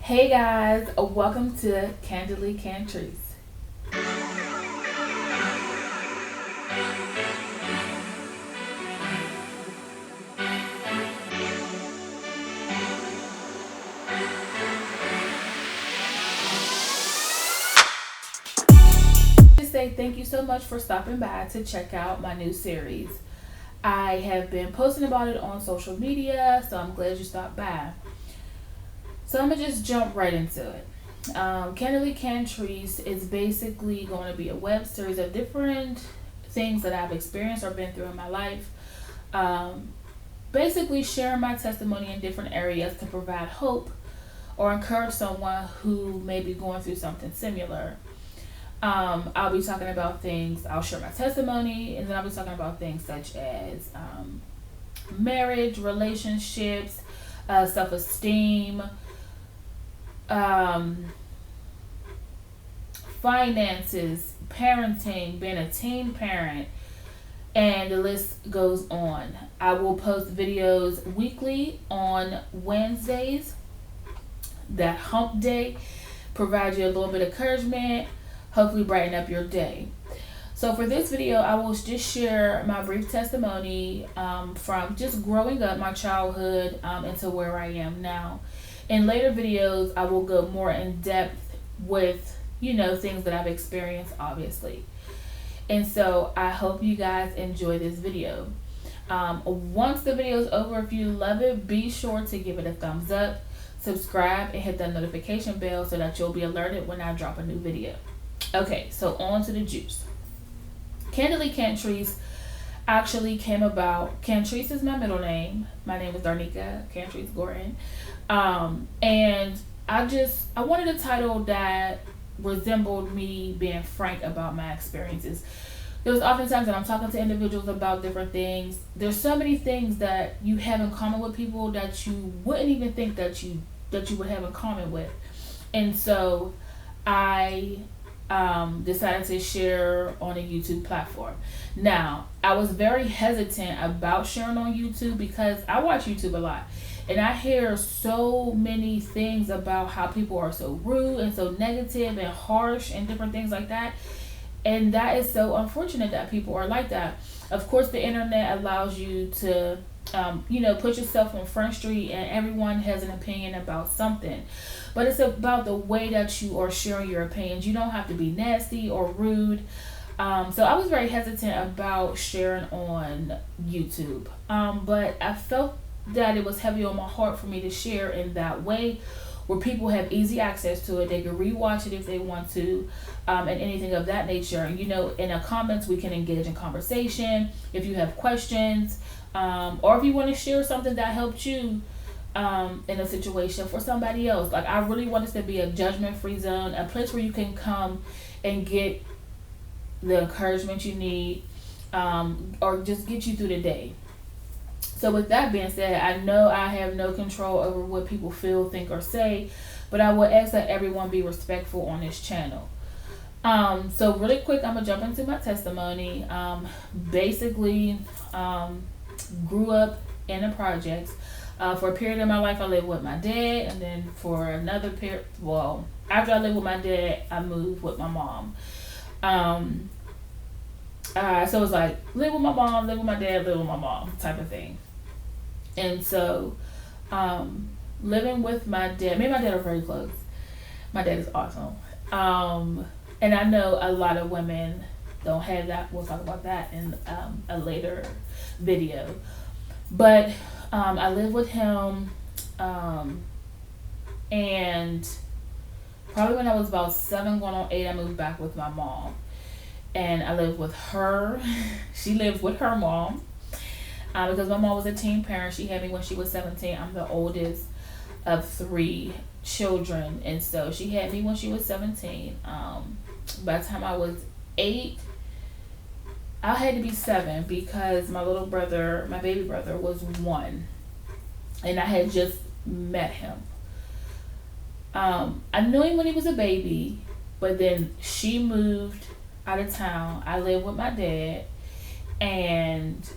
Hey guys, welcome to Candidly Cantrice. Just say thank you so much for stopping by to check out my new series. I have been posting about it on social media, so I'm glad you stopped by. So I'm gonna just jump right into it. Candidly Cantrice is basically going to be a web series of different things that I've experienced or been through in my life. Um, Basically, sharing my testimony in different areas to provide hope or encourage someone who may be going through something similar. I'll be talking about things, I'll share my testimony, and then I'll be talking about things such as marriage, relationships, self esteem, um, finances, parenting, being a teen parent, and the list goes on. I will post videos weekly on Wednesdays, that hump day, provide you a little bit of encouragement, hopefully brighten up your day. So for this video, I will just share my brief testimony from just growing up, my childhood, into where I am now. In later videos, I will go more in depth with, things that I've experienced, obviously. And so I hope you guys enjoy this video. Once the video is over, if you love it, be sure to give it a thumbs up, subscribe, and hit the notification bell so that you'll be alerted when I drop a new video. Okay, so on to the juice. Candidly Cantrice actually came about. Cantrice is my middle name. My name is Darnica, Cantrice Gordon. And I wanted a title that resembled me being frank about my experiences. There was oftentimes that I'm talking to individuals about different things. There's so many things that you have in common with people that you wouldn't even think that you would have in common with. And so I decided to share on a YouTube platform. Now, I was very hesitant about sharing on YouTube because I watch YouTube a lot. And I hear so many things about how people are so rude and so negative and harsh and different things like that. And that is so unfortunate that people are like that. Of course, the internet allows you to, put yourself on Front Street and everyone has an opinion about something. But it's about the way that you are sharing your opinions. You don't have to be nasty or rude. So I was very hesitant about sharing on YouTube. But I felt that it was heavy on my heart for me to share in that way where people have easy access to it. They can rewatch it if they want to, and anything of that nature. In the comments, we can engage in conversation if you have questions, or if you want to share something that helped you in a situation for somebody else. Like, I really want this to be a judgment free zone, a place where you can come and get the encouragement you need, or just get you through the day. So with that being said, I know I have no control over what people feel, think, or say, but I will ask that everyone be respectful on this channel. So really quick, I'm going to jump into my testimony. Basically, grew up in the projects. For a period of my life, I lived with my dad, and then for another period, after I lived with my dad, I moved with my mom. So it was like, live with my mom, live with my dad, live with my mom type of thing. And so, living with my dad, me and my dad are very close. My dad is awesome. And I know a lot of women don't have that. We'll talk about that in a later video. But I live with him, and probably when I was about 7 going on 8, I moved back with my mom. And I lived with her. She lived with her mom. Because my mom was a teen parent. She had me when she was 17. I'm the oldest of 3 children. And so she had me when she was 17. By the time I was 8, I had to be 7 because my little brother, my baby brother, was 1. And I had just met him. I knew him when he was a baby. But then she moved out of town. I lived with my dad. And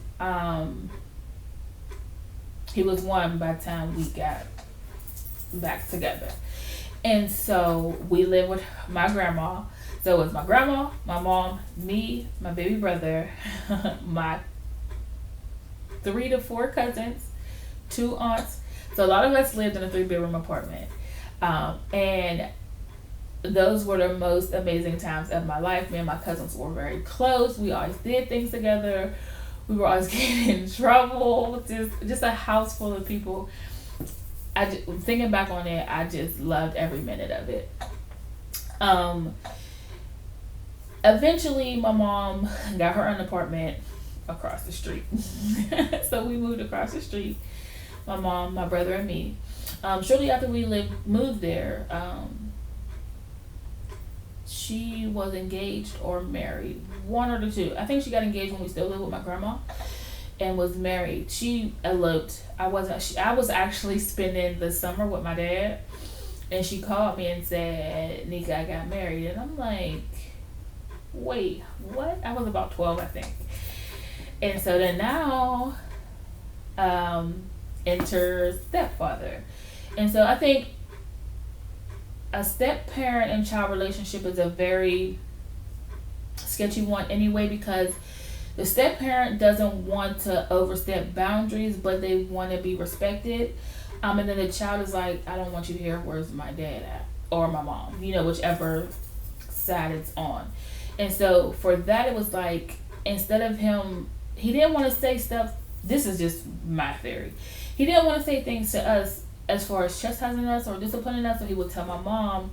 he was 1 by the time we got back together. And so we lived with my grandma. So it was my grandma, my mom, me, my baby brother, my 3 to 4 cousins, 2 aunts. So a lot of us lived in a 3-bedroom apartment. And those were the most amazing times of my life. Me and my cousins were very close. We always did things together. We were always getting in trouble. Just a house full of people. Thinking back on it, I just loved every minute of it. Eventually, my mom got her own apartment across the street. So we moved across the street. My mom, my brother, and me. Shortly after we moved there, she was engaged or married, one or the two. I think she got engaged when we still lived with my grandma, and was married. She eloped. I was actually spending the summer with my dad, and she called me and said, "Nika, I got married," and I'm like, "Wait, what?" I was about 12, I think. And so then now, enters stepfather, and so I think a step-parent and child relationship is a very sketchy one anyway, because the step-parent doesn't want to overstep boundaries, but they want to be respected. And then the child is like, "I don't want you here. Where's my dad at?" Or my mom, whichever side it's on. And so for that, it was like, instead of him, he didn't want to say stuff. This is just my theory. He didn't want to say things to us as far as chastising us or disciplining us, so he would tell my mom.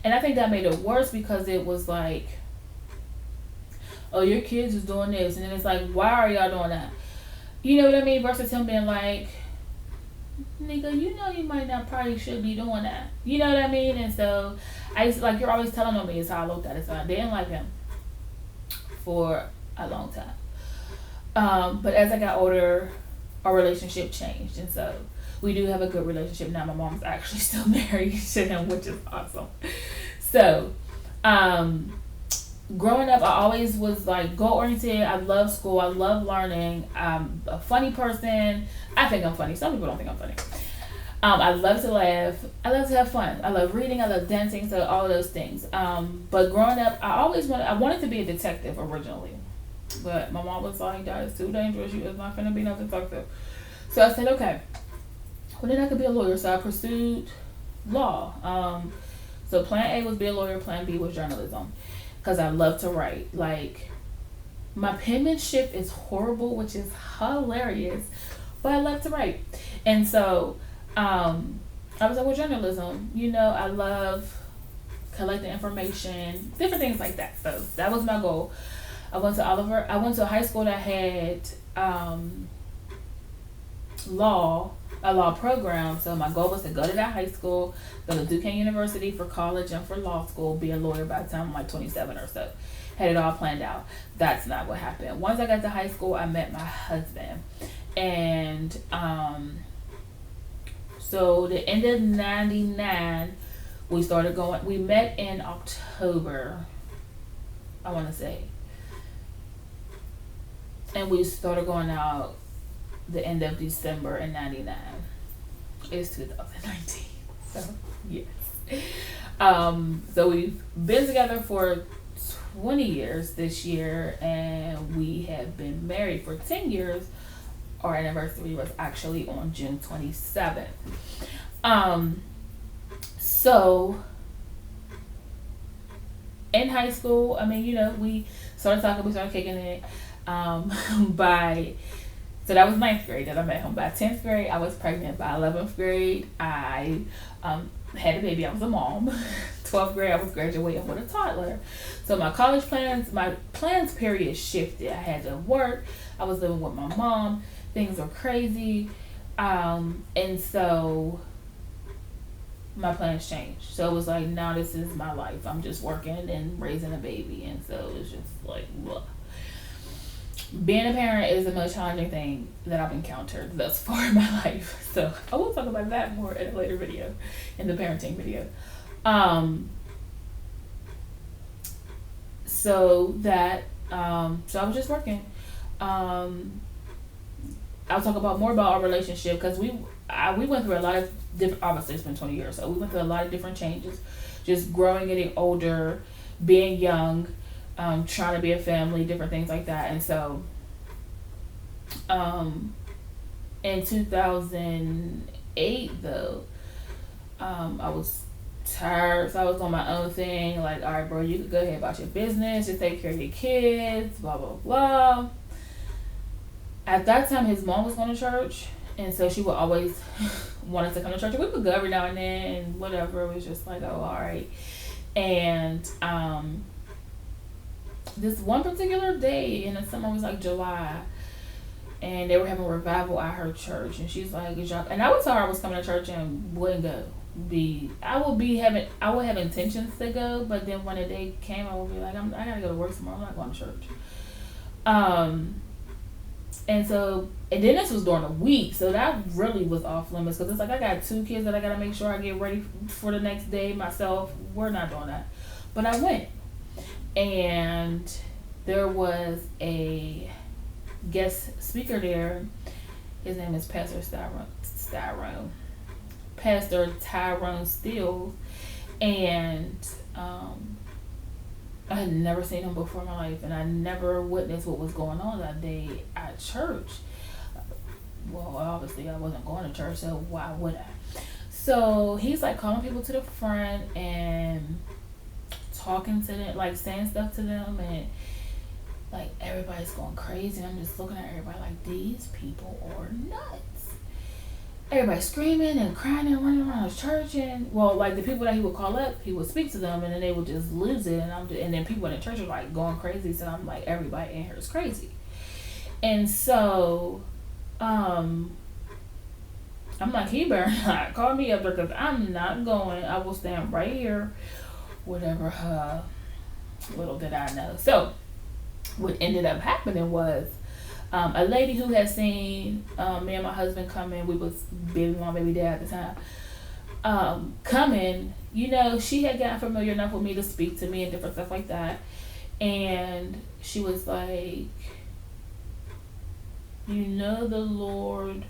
And I think that made it worse, because it was like, "Oh, your kids is doing this," and then it's like, "Why are y'all doing that?" You know what I mean? Versus him being like, "Nigga, you might not probably should be doing that." You know what I mean? And so I used to, like, "You're always telling on me," is how I looked at it. So I didn't like him for a long time. But as I got older, our relationship changed, and so we do have a good relationship now. My mom's actually still married to him, which is awesome. So, growing up, I always was like goal-oriented. I love school. I love learning. I'm a funny person. I think I'm funny. Some people don't think I'm funny. I love to laugh. I love to have fun. I love reading. I love dancing. So all of those things. But growing up, I wanted to be a detective originally. But my mom was like, "That is too dangerous. You is not going to be no detective." So I said, okay. Well, then I could be a lawyer. So I pursued law. So plan A was be a lawyer. Plan B was journalism. Because I love to write. Like, my penmanship is horrible, which is hilarious. But I love to write. And so I was like, well, journalism. I love collecting information. Different things like that. So that was my goal. I went to a high school that had a law program. So my goal was to go to that high school, go to Duquesne University for college and for law school, be a lawyer by the time I'm like 27 or so. Had it all planned out. That's not what happened. Once I got to high school, I met my husband. And so the end of 99, we met in October, I want to say. And we started going out the end of December in 99. It's 2019. So, yes. So we've been together for 20 years this year, and we have been married for 10 years. Our anniversary was actually on June 27th. So in high school, we started talking, we started kicking it. So that was 9th grade that I met him. By 10th grade, I was pregnant. By 11th grade, I had a baby. I was a mom. 12th grade, I was graduating with a toddler. So my plans period shifted. I had to work. I was living with my mom. Things were crazy. And so my plans changed. So it was like, now this is my life. I'm just working and raising a baby. And so it was just like, blah. Being a parent is the most challenging thing that I've encountered thus far in my life. So I will talk about that more in a later video, in the parenting video. So I was just working. I'll talk more about our relationship, because we went through a lot of different, obviously it's been 20 years, so we went through a lot of different changes, just growing, getting older, being young, trying to be a family, different things like that. And so in 2008 though, I was tired, so I was on my own thing, like, all right, bro, you could go ahead about your business, just take care of your kids, blah blah blah. At that time, his mom was going to church, and so she would always want us to come to church. And we would go every now and then, and whatever. It was just like, oh, all right. And this one particular day in the summer, was like July, and they were having a revival at her church. And she's like, and I would tell her I was coming to church and wouldn't go. I would have intentions to go, but then when the day came, I would be like, I gotta go to work tomorrow. I'm not going to church. And then this was during the week, so that really was off limits, because it's like I got 2 kids that I gotta make sure I get ready for the next day myself. We're not doing that. But I went, and there was a guest speaker there. His name is Pastor Tyrone Steele, and I had never seen him before in my life, and I never witnessed what was going on that day at church. Well, obviously I wasn't going to church, so why would I? So he's like calling people to the front and talking to them, like saying stuff to them, and like everybody's going crazy. And I'm just looking at everybody like, these people are nuts. Everybody screaming and crying and running around the church, and well, like the people that he would call up, he would speak to them, and then they would just lose it, and then people in the church are like going crazy. So I'm like, everybody in here is crazy, and so I'm like, he better not call me up there, because I'm not going. I will stand right here, whatever. Little did I know. So what ended up happening was, a lady who had seen me and my husband come in, we was baby mom, baby dad at the time, coming, she had gotten familiar enough with me to speak to me and different stuff like that. And she was like, the Lord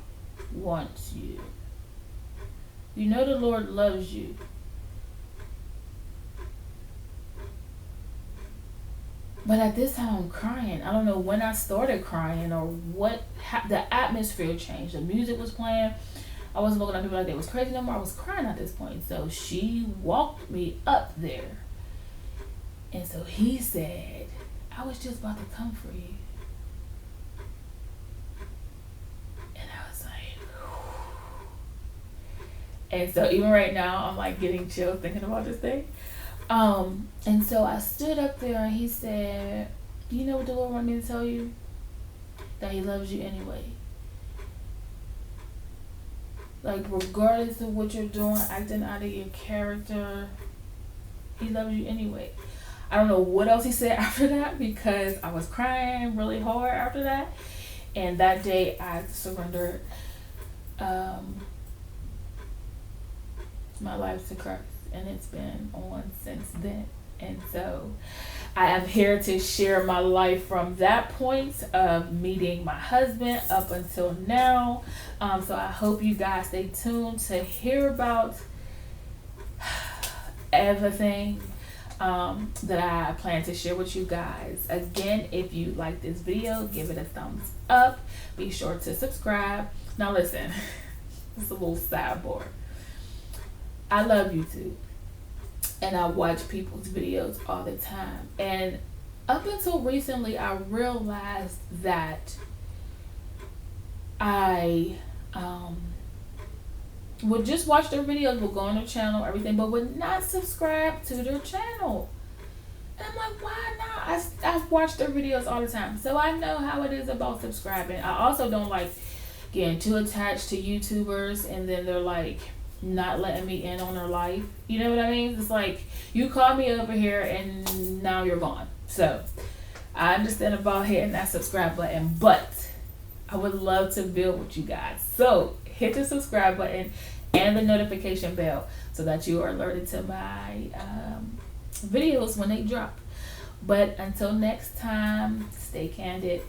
wants you. The Lord loves you. But at this time, I'm crying. I don't know when I started crying or what. The atmosphere changed. The music was playing. I wasn't looking at people like they was crazy no more. I was crying at this point. So she walked me up there. And so he said, I was just about to come for you. And I was like, whew. And so even right now, I'm like getting chills thinking about this thing. And so I stood up there, and he said, you know what the Lord wanted me to tell you? That he loves you anyway. Like, regardless of what you're doing, acting out of your character, he loves you anyway. I don't know what else he said after that, because I was crying really hard after that. And that day I surrendered my life to Christ. And it's been on since then. And so I am here to share my life from that point of meeting my husband up until now. So I hope you guys stay tuned to hear about everything that I plan to share with you guys. Again, if you like this video, give it a thumbs up. Be sure to subscribe. Now listen, it's a little sidebar. I love YouTube. And I watch people's videos all the time. And up until recently, I realized that I would just watch their videos, would go on their channel, everything, but would not subscribe to their channel. And I'm like, why not? I've watched their videos all the time. So I know how it is about subscribing. I also don't like getting too attached to YouTubers, and then they're like, not letting me in on their life. You know what I mean? It's like, you call me over here and now you're gone. So I understand about hitting that subscribe button, but I would love to build with you guys. So hit the subscribe button and the notification bell so that you are alerted to my videos when they drop. But until next time, stay candid.